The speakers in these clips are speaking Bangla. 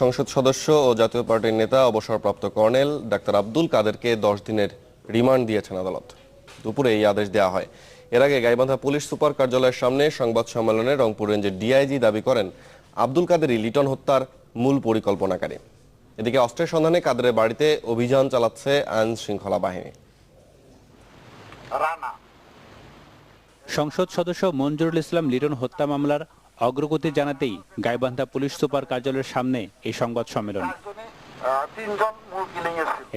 সংসদ সদস্য ও জাতীয় পার্টির নেতা অবসরপ্রাপ্ত কর্নেল ডাক্তার আব্দুল কাদেরকে 10 দিনের রিমান্ড দিয়েছেন আদালত। দুপুরে এই আদেশ দেওয়া হয়। এর আগে গাইবান্ধা পুলিশ সুপার কার্যালয়ের সামনে সংবাদ সম্মেলনে রংপুর রেঞ্জের ডিআইজি দাবি করেন আব্দুল কাদেরই লিটন হত্যার মূল পরিকল্পনাকারী। এদিকে অস্ত্রের সন্ধানে কাদেরের বাড়িতে অভিযান চালাচ্ছে আইন শৃঙ্খলা বাহিনী। সংসদ সদস্য মঞ্জুরুল ইসলাম লিটন হত্যা মামলার অগ্রগতি জানাতেই গাইবান্ধা পুলিশ সুপার কার্যালয়ের সামনে এই সংবাদ সম্মেলন।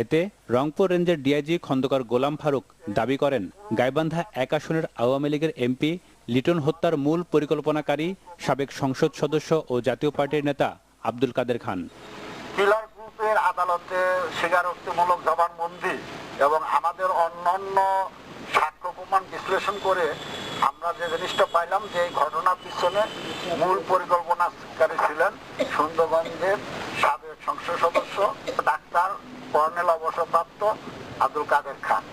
এতে রংপুর রেঞ্জের ডিআইজি খন্দকার গোলাম ফারুক দাবি করেন গাইবান্ধা 1 আসনের আওয়ামী লীগের এমপি লিটন হত্যার মূল পরিকল্পনাকারী সাবেক সংসদ সদস্য ও জাতীয় পার্টির নেতা আব্দুল কাদের খান। পিলার গ্রুপের আদালতে স্বীকারোক্তিমূলক জবানবন্দি এবং আমাদের অন্যান্য সাক্ষ্য প্রমাণ বিশ্লেষণ করে আমরা যে জিনিসটা পাইলাম যে এই ঘটনার পিছনে মূল পরিকল্পনাকারী ছিলেন সুন্দরগঞ্জের সাবেক সংসদ সদস্য ডাক্তার কর্নেল অবসরপ্রাপ্ত আব্দুল কাদের খান।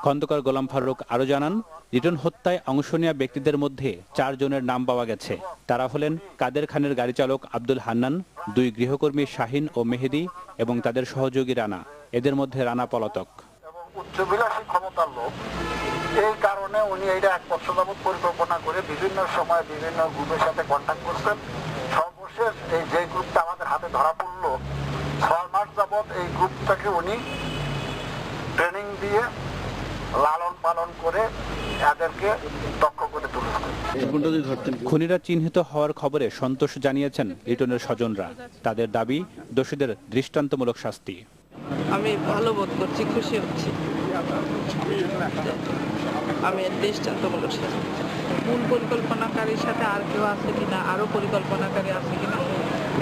খন্দকার গোলাম ফারুক আরো জানান, লিটন হত্যায় অংশ নেওয়া ব্যক্তিদের মধ্যে 4 জনের নাম পাওয়া গেছে। তারা হলেন কাদের খানের গাড়ি চালক আব্দুল হান্নান, 2 গৃহকর্মী শাহিন ও মেহেদি এবং তাদের সহযোগী রানা। এদের মধ্যে রানা পলাতক। উচ্চবিলাসী ক্ষমতার লোক, এই কারণে উনি এটা 1 বছর যাবত পরিকল্পনা করে বিভিন্ন সময় বিভিন্ন গ্রুপের সাথে কন্ট্যাক্ট করছেন। সর্বশেষ এই যে গ্রুপটা আমাদের হাতে ধরা পড়লো 6 মাস যাবত এই গ্রুপটাকে উনি ট্রেনিং দিয়ে লালন পালন করে এদেরকে দক্ষ করে তুলেছেন। খুনিরা চিহ্নিত হওয়ার খবরে সন্তোষ জানিয়েছেন লিটনের স্বজনরা। তাদের দাবি দোষীদের দৃষ্টান্তমূলক শাস্তি। আমি ভালো বোধ করছি, খুশি হচ্ছি। আমি দৃষ্টান্তমূলক শাস্তি, মূল পরিকল্পনাকারীর সাথে আর কেউ আছে কিনা, আরো পরিকল্পনাকারী আছে কিনা,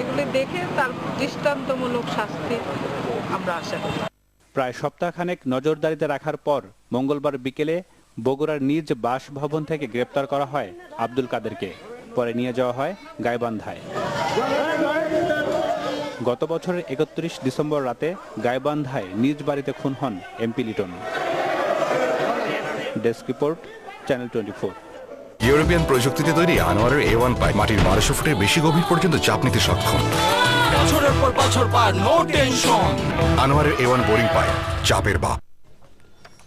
এগুলি দেখে তার দৃষ্টান্তমূলক শাস্তি আমরা আশা করি। প্রায় সপ্তাহখানেক নজরদারিতে রাখার পর মঙ্গলবার বিকেলে বগুড়ার নিজ বাসভবন থেকে গ্রেপ্তার করা হয় আব্দুল কাদেরকে। পরে নিয়ে যাওয়া হয় গাইবান্ধায়। গত বছরের 31 ডিসেম্বর রাতে গাইবান্ধায় নিজ বাড়িতে খুন হন MP Liton. Desk report, channel 24। European প্রযুক্তিতে তৈরি আনোয়ারের A1 পাইপ মাটির 1200 ফুটের বেশি গভীর পর্যন্ত চাপ নিতে সক্ষম। বছরের পর বছর পার, নো টেনশন। আনোয়ারের A1 বোরিং পাইপ, চাপের বাপ।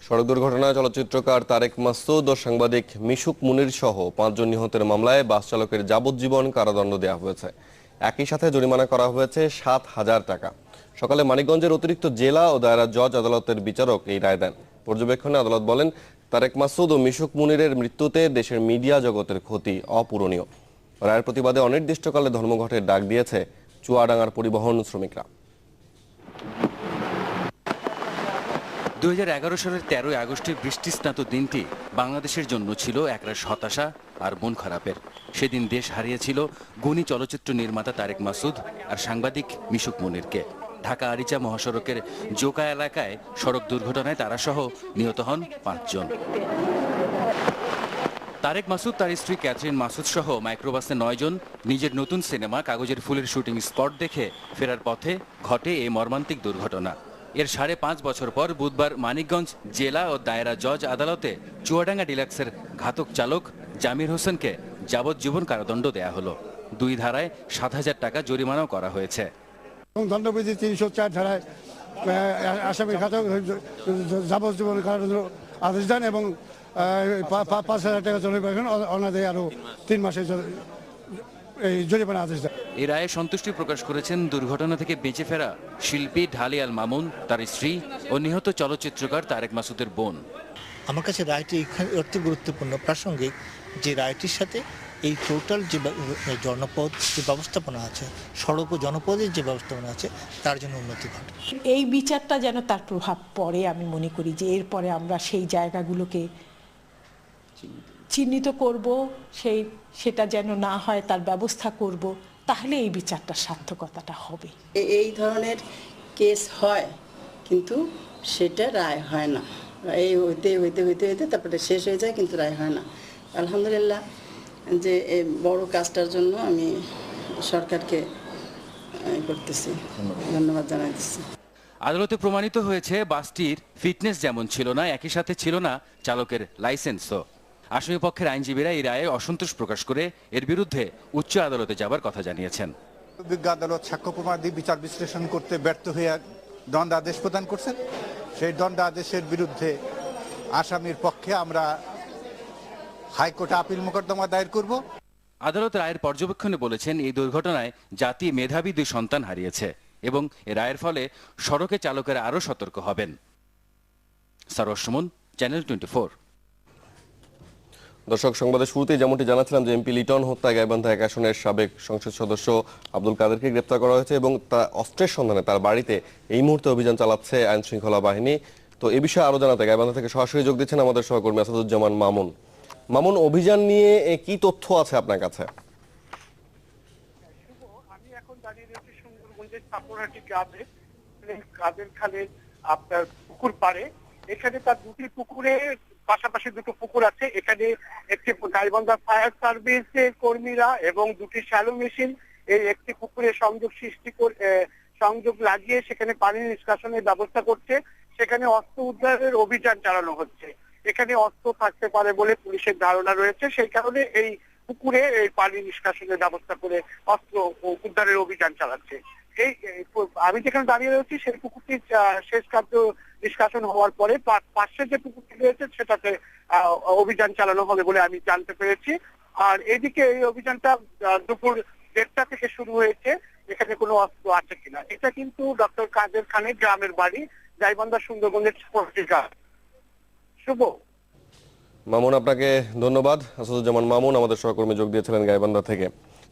সড়ক দুর্ঘটনায় চলচ্চিত্রকার তারেক মাসুদ ও সাংবাদিক মিশুক মুনির সহ 5 জন নিহতের মামলায় বাস চালকের যাবজ্জীবন কারাদণ্ড দেওয়া হয়েছে। একই সাথে জরিমানা করা হয়েছে 7,000 টাকা। সকালে মানিকগঞ্জের অতিরিক্ত জেলা ও দায়রা জজ আদালতের বিচারক এই রায় দেন। পর্যবেক্ষণে আদালত বলেন, তারেক মাসুদ ও মিশুক মুনিরের মৃত্যুতে দেশের মিডিয়া জগতের ক্ষতি অপূরণীয়। রায়ের প্রতিবাদে অনির্দিষ্টকালে ধর্মঘটের ডাক দিয়েছে চুয়াডাঙ্গার পরিবহন শ্রমিকরা। 2011 সালের 13 আগস্টের বৃষ্টিস্নাত দিনটি বাংলাদেশের জন্য ছিল একরাশ হতাশা আর মন খারাপের। সেদিন দেশ হারিয়েছিল গুণী চলচ্চিত্র নির্মাতা তারেক মাসুদ আর সাংবাদিক মিশুক মুনিরকে। ঢাকা আরিচা মহাসড়কের জোকা এলাকায় সড়ক দুর্ঘটনায় তারা সহ নিহত হন 5 জন। তারেক মাসুদ, তার স্ত্রী ক্যাথরিন মাসুদ সহ মাইক্রোবাসে 9 জন নিজের নতুন সিনেমা কাগজের ফুলের শুটিং স্পট দেখে ফেরার পথে ঘটে এই মর্মান্তিক দুর্ঘটনা। এর 5.5 বছর পর বুধবার মানিকগঞ্জ জেলা ও দায়রা জজ আদালতে চুয়াডাঙ্গা ডিলাক্সের ঘাতক চালক জামির হোসেনকে যাবজ্জীবন কারাদণ্ড দেয়া হলো। 2 ধারায় 7,000 টাকা জরিমানাও করা হয়েছে। দণ্ডবিধি 304 ধারায় আসামির ঘাতক যাবজ্জীবন কারাদণ্ড আদেশ দেন এবং 5,000 টাকা জরিমানা অনাদায়ে আরো 3 মাসের এই জরিমানা আদেশ দেন। এই রায়ে সন্তুষ্টি প্রকাশ করেছেন দুর্ঘটনা থেকে বেঁচে ফেরা শিল্পী ঢালি আল মামুন, তার স্ত্রী ও নিহত চলচ্চিত্রকার তারেক মাসুদের বোন। আমার কাছে রায়টি অতি গুরুত্বপূর্ণ, প্রাসঙ্গিক। যে রায়টির সাথে এই টোটাল যে জনপদ যে ব্যবস্থাপনা আছে, সড়ক ও জনপদের যে ব্যবস্থাপনা আছে, তার জন্য উন্নতি ঘটে। এই বিচারটা যেন তার প্রভাব পড়ে, আমি মনে করি যে এরপরে আমরা সেই জায়গাগুলোকে চিহ্নিত করব, সেটা যেন না হয় তার ব্যবস্থা করব, তাহলে এই বিচারটা সার্থকতাটা হবে। এই ধরনের কেস হয় কিন্তু সেটা রায় হয় না, এই হইতে হইতে হইতে হইতে তারপরে শেষ হয়ে যায়, কিন্তু রায় হয় না। আলহামদুলিল্লাহ যে এই বড় কাজটার জন্য আমি সরকারকে করতেছি, ধন্যবাদ জানাইতেছি। আদালতে প্রমাণিত হয়েছে বাসটির ফিটনেস যেমন ছিল না, একই সাথে ছিল না চালকের লাইসেন্সও। আসামি পক্ষের আইনজীবীরা এই রায়ে অসন্তোষ প্রকাশ করে এর বিরুদ্ধে উচ্চ আদালতে যাবার কথা জানিয়েছেন। বিজ্ঞ আদালত সাক্ষ্য প্রমাণাদি বিচার বিশ্লেষণ করতে ব্যর্থ হয়ে দণ্ডাদেশ প্রদান করছেন। সেই দণ্ডাদেশের বিরুদ্ধে আসামির পক্ষে আমরা হাইকোর্টে আপিল মোকদ্দমা দায়ের করব। আদালত রায়ের পর্যবেক্ষণে বলেছেন, এই দুর্ঘটনায় জাতি মেধাবী 2 সন্তান হারিয়েছে এবং এ রায়ের ফলে সড়কে চালকেরা আরও সতর্ক হবেন। সারোয়ার সুমন, চ্যানেল 24। দর্শক, সংবাদের শুরুতেই যেমনটি জানাচ্ছিলাম যে এমপি লিটন হত্যা গাইবান্ধা 1 আসনের সাবেক সংসদ সদস্য আব্দুল কাদেরকে গ্রেপ্তার করা হয়েছে এবং তা অস্ত্রের সন্ধানে তার বাড়িতে এই মুহূর্তে অভিযান চালাচ্ছে আইন শৃঙ্খলা বাহিনী। তো এই বিষয়ে আরো জানাতে গাইবান্ধা থেকে সরাসরি যোগ দিচ্ছেন আমাদের সহকর্মী আসাদুজ্জামান মামুন। মামুন, অভিযান নিয়ে কি তথ্য আছে আপনার কাছে? আমি এখন দাঁড়িয়ে রয়েছি সুন্দরবনের সাপুরহাটি গ্রামে, কাদের খালের আপনার পুকুর পাড়ে। এখানে তার 2টি পুকুরে পাশাপাশি 2টো পুকুর আছে। এখানে একটি গাইবান্ধা ফায়ার সার্ভিসের কর্মীরা এবং 2টি শ্যালো মেশিন এই একটি পুকুরে সংযোগ লাগিয়ে সেখানে পানি নিষ্কাশনের ব্যবস্থা করছে। সেখানে অস্ত্র উদ্ধারের অভিযান চালানো হচ্ছে। এখানে অস্ত্র থাকতে পারে বলে পুলিশের ধারণা রয়েছে, সেই কারণে এই পুকুরে এই পানি নিষ্কাশনের ব্যবস্থা করে অস্ত্র উদ্ধারের অভিযান চালাচ্ছে। আমি যেখানে দাঁড়িয়ে রয়েছি সেই পুকুরটি শেষ কার্য নিষ্কাশন হওয়ার পরে পাশে যে পুকুরটি রয়েছে সেটাতে অভিযান চালানো হবে বলে আমি জানতে পেরেছি। আর এদিকে এই অভিযানটা দুপুর 1:30 থেকে শুরু হয়েছে। এখানে কোনো অস্ত্র আছে কিনা, এটা কিন্তু ডক্টর কাদের খানের গ্রামের বাড়ি, গাইবান্ধা সুন্দরবনের পত্রিকা। শুভ মামুন, আপনাকে ধন্যবাদ। আসাদুজ্জামান মামুন আমাদের সহকর্মী যোগ দিয়েছিলেন গাইবান্ধা থেকে।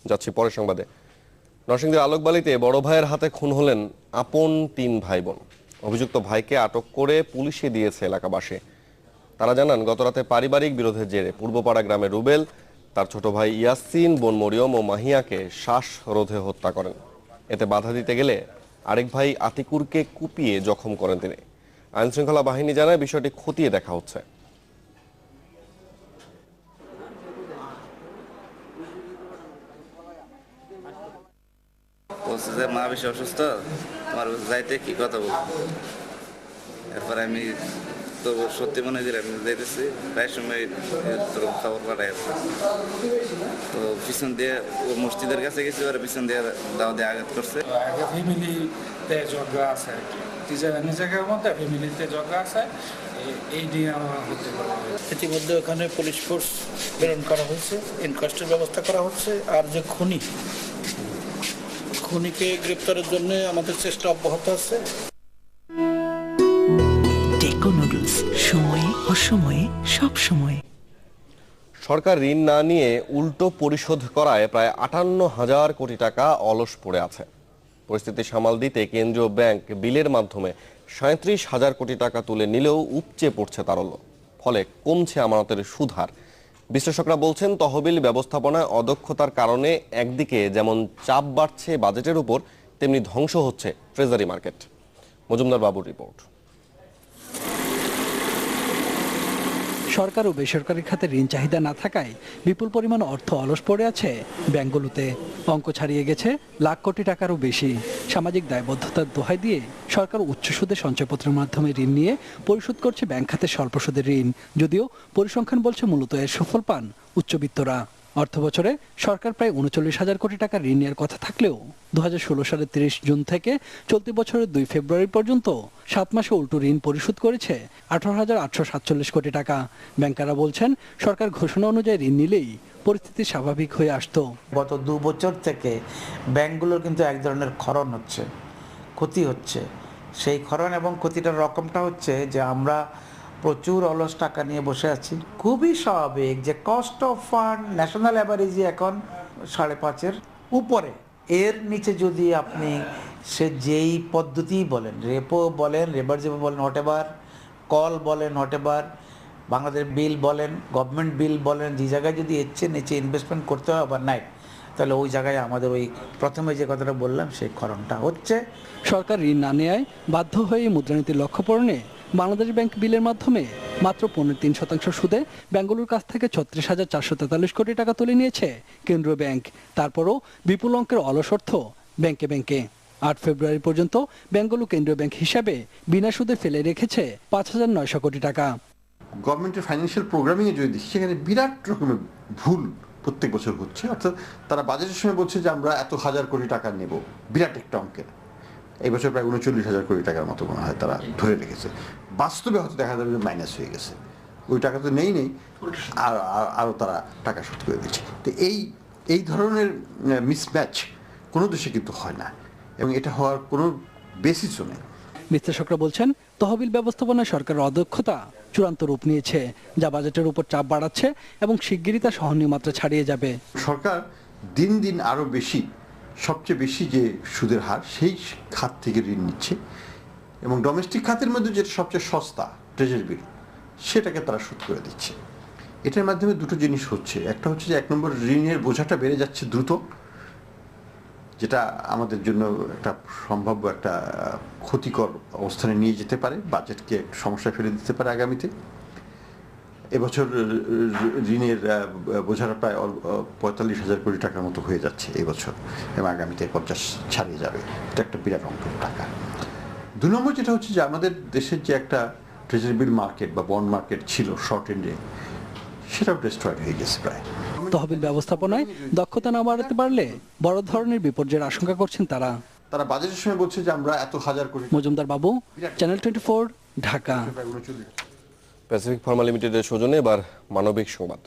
যাচ্ছি পরের সংবাদে। নরসিংদীর আলোকবালিতে বড় ভাইয়ের হাতে খুন হলেন আপন 3 ভাই বোন। অভিযুক্ত ভাইকে আটক করে পুলিশে দিয়েছে এলাকাবাসী। তারা জানান, গতরাতে পারিবারিক বিরোধের জেরে পূর্বপাড়া গ্রামের রুবেল তার ছোট ভাই ইয়াসিন, বোন মরিয়ম ও মাহিয়াকে শ্বাসরোধে হত্যা করেন। এতে বাধা দিতে গেলে আরেক ভাই আতিকুরকে কুপিয়ে জখম করেন তিনি। আইন শৃঙ্খলা বাহিনী জানায় বিষয়টি খতিয়ে দেখা হচ্ছে। মা বেশি অসুস্থ, তোমার যাইতে কি কথা বলবো। এরপরে আমি তো সত্যি মনে করি আমি যাইতেছি, প্রায় সময় তোর খবর পাঠাই। তো পিছন দিয়ে ও মসজিদের কাছে গেছি, ওরা পিছন দিয়ে দাও দিয়ে আঘাত করছে। ফ্যামিলিতে ঝগড়া আছে, নিজেদের মধ্যে ফ্যামিলিতে ঝগড়া আছে, এই নিয়ে আমার হতে পারে। ইতিমধ্যে ওখানে পুলিশ ফোর্স প্রেরণ করা হয়েছে, ইনকোয়েস্টের ব্যবস্থা করা হচ্ছে। আর যে খুনিকে গ্রেপ্তারের জন্য আমাদের চেষ্টা অব্যাহত আছে। টেকো নুডলস, সময়ে অসময়ে সব সময়। সরকার ঋণ না নিয়ে উল্টো পরিশোধ করায় প্রায় 58,000 কোটি টাকা অলস পড়ে আছে। পরিস্থিতি সামাল দিতে কেন্দ্রীয় ব্যাংক বিলের মাধ্যমে 37,000 কোটি টাকা তুলে নিলেও উপচে পড়ছে তারল্য। ফলে কমছে আমানতের সুদ হার। বিশ্লেষকরা বলছেন, তহবিল ব্যবস্থাপনায় অদক্ষতার কারণে একদিকে যেমন চাপ বাড়ছে বাজেটের উপর, তেমনি ধ্বংস হচ্ছে ট্রেজারি মার্কেট। মজুমদার বাবুর রিপোর্ট। সরকার ও বেসরকারি খাতে ঋণ চাহিদা না থাকায় বিপুল পরিমাণ অর্থ অলস পড়ে আছে ব্যাংকগুলোতে। অঙ্ক ছাড়িয়ে গেছে লাখ কোটি টাকারও বেশি। সামাজিক দায়বদ্ধতার দোহাই দিয়ে সরকার উচ্চ সুদে সঞ্চয়পত্রের মাধ্যমে ঋণ নিয়ে পরিশোধ করছে ব্যাংক খাতে স্বল্প সুদের ঋণ। যদিও পরিসংখ্যান বলছে মূলত এর সুফল পান উচ্চবিত্তরা। অর্থ বছরে সরকার প্রায় 39,000 কোটি টাকা ঋণ নেওয়ার কথা থাকলেও 2016 সালের 30 জুন থেকে চলতি বছরের 2 ফেব্রুয়ারি পর্যন্ত 7 মাসে উল্টো ঋণ পরিশোধ করেছে 18,847 কোটি টাকা। ব্যাংকাররা বলছেন, সরকার ঘোষণা অনুযায়ী ঋণ নিলেই পরিস্থিতি স্বাভাবিক হয়ে আসতো। গত 2 বছর থেকে ব্যাংকগুলোর কিন্তু এক ধরনের ক্ষরণ হচ্ছে, ক্ষতি হচ্ছে। সেই ক্ষরণ এবং ক্ষতিটার রকমটা হচ্ছে যে আমরা প্রচুর অলস টাকা নিয়ে বসে আছি। খুবই স্বাভাবিক যে কস্ট অফ ফান্ড ন্যাশনাল অ্যাভারেজই এখন 5.5-এর উপরে। এর নিচে যদি আপনি সে যেই পদ্ধতি বলেন, রেপো বলেন, রিভার্সিবল বলেন, হোয়াটএভার, কল বলেন, হোয়াটএভার, বাংলাদেশ বিল বলেন, গভর্নমেন্ট বিল বলেন, যে জায়গায় যদি এর চেয়ে নিচে ইনভেস্টমেন্ট করতে হয় আবার নাই, তাহলে ওই জায়গায় আমাদের ওই প্রথমে যে কথাটা বললাম সেই ক্ষরণটা হচ্ছে। সরকার ঋণ না নেয় বাধ্য হয়ে মুদ্রানীতির লক্ষ্য পূরণে বাংলাদেশ ব্যাংক বিলের মাধ্যমে মাত্র 3.3% সুদে ব্যাংকগুলোর কাছ থেকে 36,443 কোটি টাকা তুলে নিয়েছে কেন্দ্রীয় ব্যাংক। তারপরও বিপুল অঙ্কের অলস অর্থ ব্যাংকে ব্যাংকে। 8 ফেব্রুয়ারি পর্যন্ত ব্যাংকগুলো কেন্দ্রীয় ব্যাংক হিসাবে বিনা সুদে ফেলে রেখেছে 5,900 কোটি টাকা। গভর্নমেন্টের ফাইন্যান্সিয়াল প্রোগ্রামিংয়ে যদি দেখি, সেখানে বিরাট রকমের ভুল প্রত্যেক বছর হচ্ছে, অর্থাৎ তারা বাজেটের সময় বলছে যে আমরা এত হাজার কোটি টাকা নেব, বিরাট একটা অঙ্কের। এই বছর প্রায় 39,000 কোটি টাকার মতো মনে হয় তারা ধরে রেখেছে। বাস্তবে হয়তো দেখা যাবে যে মাইনাস হয়ে গেছে, ওই টাকা তো নেই আর আরও তারা টাকা শোধ করে দিচ্ছে। তো এই ধরনের মিসম্যাচ কোনো দেশে কিন্তু হয় না, এবং এটা হওয়ার কোনো বেসিসও নেই। বিশ্লেষকরা বলছেন তহবিল ব্যবস্থাপনায় সরকারের অদক্ষতা চূড়ান্ত রূপ নিয়েছে, যা বাজেটের উপর চাপ বাড়াচ্ছে এবং শিগগিরই তা সহনীয় মাত্রা ছাড়িয়ে যাবে। সরকার দিন দিন আরও বেশি, সবচেয়ে বেশি যে সুদের হার সেই খাত থেকে ঋণ নিচ্ছে, এবং ডোমেস্টিক খাতের মধ্যে যেটা সবচেয়ে সস্তা ট্রেজারি বিল, সেটাকে তারা শোধ করে দিচ্ছে। এটার মাধ্যমে দুটো জিনিস হচ্ছে, একটা হচ্ছে যে 1 নম্বর ঋণের বোঝাটা বেড়ে যাচ্ছে দ্রুত, যেটা আমাদের জন্য একটা সম্ভাব্য একটা ক্ষতিকর অবস্থানে নিয়ে যেতে পারে, বাজেটকে সমস্যায় ফেলে দিতে পারে আগামীতে। এবছর ঋণের বোঝাটা প্রায় 45,000 কোটি টাকার মতো হয়ে যাচ্ছে এবছর, এবং আগামীতে 50 ছাড়িয়ে যাবে। এটা একটা বিরাট অঙ্কের টাকা। 2 নম্বর যেটা হচ্ছে যে আমাদের দেশের যে একটা ট্রেজারি বিল মার্কেট বা বন্ড মার্কেট ছিল শর্ট এন্ডে, সেটাও ডিস্ট্রয়েড হয়ে গেছে প্রায়। তহবিল ব্যবস্থাপনায় দক্ষতা না বাড়াতে পারলে বড় ধরনের বিপর্যয়ের আশঙ্কা করছেন তারা। বাজেটের সময় বলছে যে আমরা এত হাজার কোটি। মজুমদার বাবু, চ্যানেল 24, ঢাকা। প্যাসিফিক ফার্মা লিমিটেডের সৌজন্যে এবার মানবিক সংবাদ।